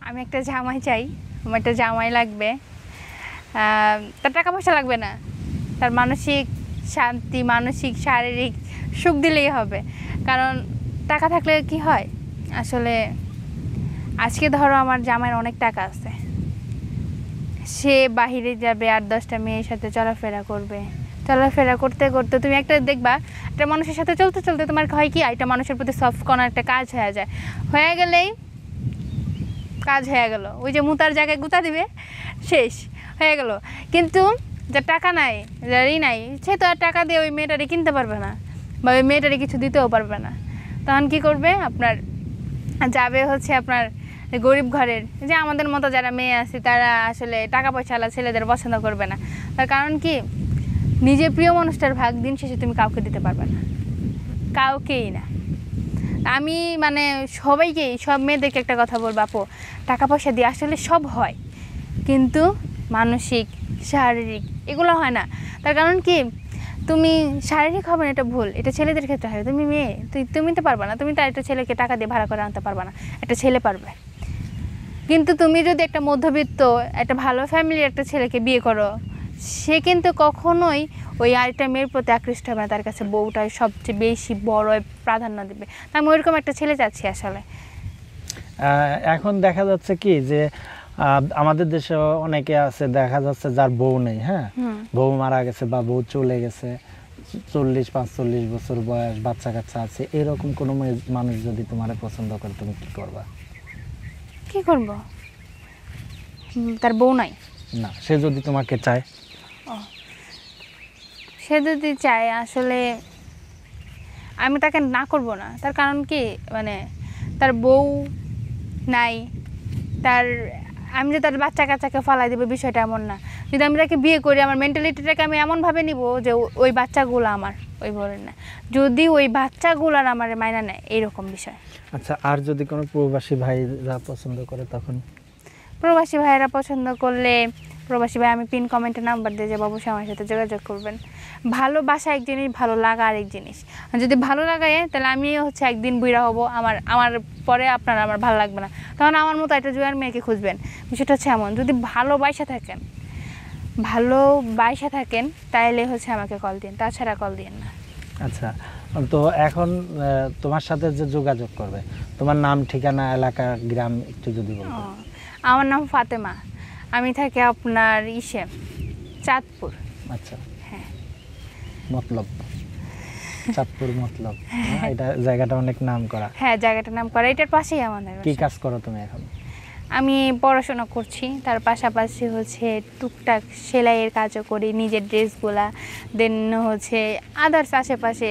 আমি একটা জামাই চাই, আমার একটা জামাই লাগবে। তার টাকা পয়সা লাগবে না, তার মানসিক শান্তি, মানসিক শারীরিক সুখ দিলেই হবে। কারণ টাকা থাকলে কি হয়, আসলে আজকে ধরো আমার জামাইয়ের অনেক টাকা আছে, সে বাহিরে যাবে, 8-10টা মেয়ের সাথে চলাফেরা করবে। চলাফেরা করতে করতে তুমি একটা দেখবা, একটা মানুষের সাথে চলতে চলতে তোমার হয় কি, একটা মানুষের প্রতি সফট কর্নার একটা কাজ হয়ে যায়, হয়ে গেলেই কাজ হয়ে গেল। ওই যে মুতার জায়গায় গুতা দিবে, শেষ হয়ে গেল। কিন্তু যার টাকা নাই, যারই নাই, সে তো আর টাকা দিয়ে ওই মেয়েটারে কিনতে পারবে না, বা ওই মেয়েটারে কিছু দিতেও পারবে না। তখন কি করবে, আপনার যাবে হচ্ছে আপনার গরিব ঘরের, যে আমাদের মতো যারা মেয়ে আছে তারা আসলে টাকা পয়সাওয়ালা ছেলেদের পছন্দ করবে না। তার কারণ কি, নিজের প্রিয় মানুষটার ভাগ দিন শেষে তুমি কাউকে দিতে পারবে না, কাউকেই না। আমি মানে সবাইকেই, সব মেয়েদেরকে একটা কথা বলবো, আপু টাকা পয়সা দিয়ে আসলে সব হয়, কিন্তু মানসিক শারীরিক এগুলো হয় না। তার কারণ কি, তুমি শারীরিক হবে না, এটা ভুল, এটা ছেলেদের ক্ষেত্রে হয়। তুমি মেয়ে, তুমি তো পারবে না, তুমি তো একটা ছেলেকে টাকা দিয়ে ভাড়া করে আনতে পারবে না, একটা ছেলে পারবে। কিন্তু তুমি যদি একটা মধ্যবিত্ত, একটা ভালো ফ্যামিলির একটা ছেলেকে বিয়ে করো, সে কিন্তু কখনোই ওই আরেকটা মেয়ের প্রতি আকৃষ্ট হবে না, তার কাছে বউটাই সবচেয়ে বেশি বড় প্রাধান্য দেবে। আমি ওইরকম একটা ছেলে চাচ্ছি আসলে। এখন দেখা যাচ্ছে কি যে আমাদের দেশে অনেকে আছে, দেখা যাচ্ছে যার বউ নেই, হ্যাঁ, বউ মারা গেছে বা বউ চলে গেছে, 40-45 বছর বয়স, বাচ্চা কাচ্চা আছে, এরকম কোনো মানুষ যদি তোমার পছন্দ করে, তুমি কি করবা? কি করব, তার বউ নাই না, সে যদি তোমাকে চায়? সে যদি চায়, আসলে আমি তাকে না করব না। তার কারণ কি, মানে তার বউ নাই, তার আমি যে তার বাচ্চা কাচ্চাকে ফালাই দেবো বিষয়টা এমন না। যদি আমি তাকে বিয়ে করি, আমার মেন্টালিটিটাকে আমি এমনভাবে নিব যে ওই বাচ্চাগুলো আমার, ওই বলেন না, যদি ওই বাচ্চাগুলার আমার মাইনা নেয়, এইরকম বিষয়। আচ্ছা, আর যদি কোনো প্রবাসী ভাইরা পছন্দ করে তখন? প্রবাসী ভাইয়েরা পছন্দ করলে, প্রবাসী ভাই আমি পিন কমেন্টে নাম্বার দিয়ে যাবো, অবশ্যই আমার সাথে যোগাযোগ করবেন। ভালোবাসা এক জিনিস, ভালো লাগা আরেক জিনিস। যদি ভালো লাগায়, তাহলে আমি হচ্ছে একদিন বুড়া হব, আমার পরে আপনার আমার ভালো লাগবে না, তখন আমার মতো একটা জুয়ার মেয়েকে খুঁজবেন। বিষয়টা হচ্ছে এমন, যদি ভালোবাসা থাকেন তাইলে হচ্ছে আমাকে কল দিন, তাছাড়া কল দিন না। আচ্ছা, তো এখন তোমার সাথে যে যোগাযোগ করবে, তোমার নাম, ঠিকানা, এলাকা, গ্রাম একটু যদি বলতে। আমার নাম ফাতেমা, আমি থাকি আপনার চাঁদপুর। আচ্ছা, হ্যাঁ, মতলব, চাঁদপুর মতলব, এটা জায়গাটা অনেক নাম করা। হ্যাঁ, জায়গাটার নাম করা, এটার পাশেই আমাদের। কি কাজ করো তুমি এখন? আমি পড়াশোনা করছি, তার পাশাপাশি হচ্ছে টুকটাক সেলাইয়ের কাজও করি, নিজের ড্রেসগুলা, দেন হচ্ছে আদার্স আশেপাশে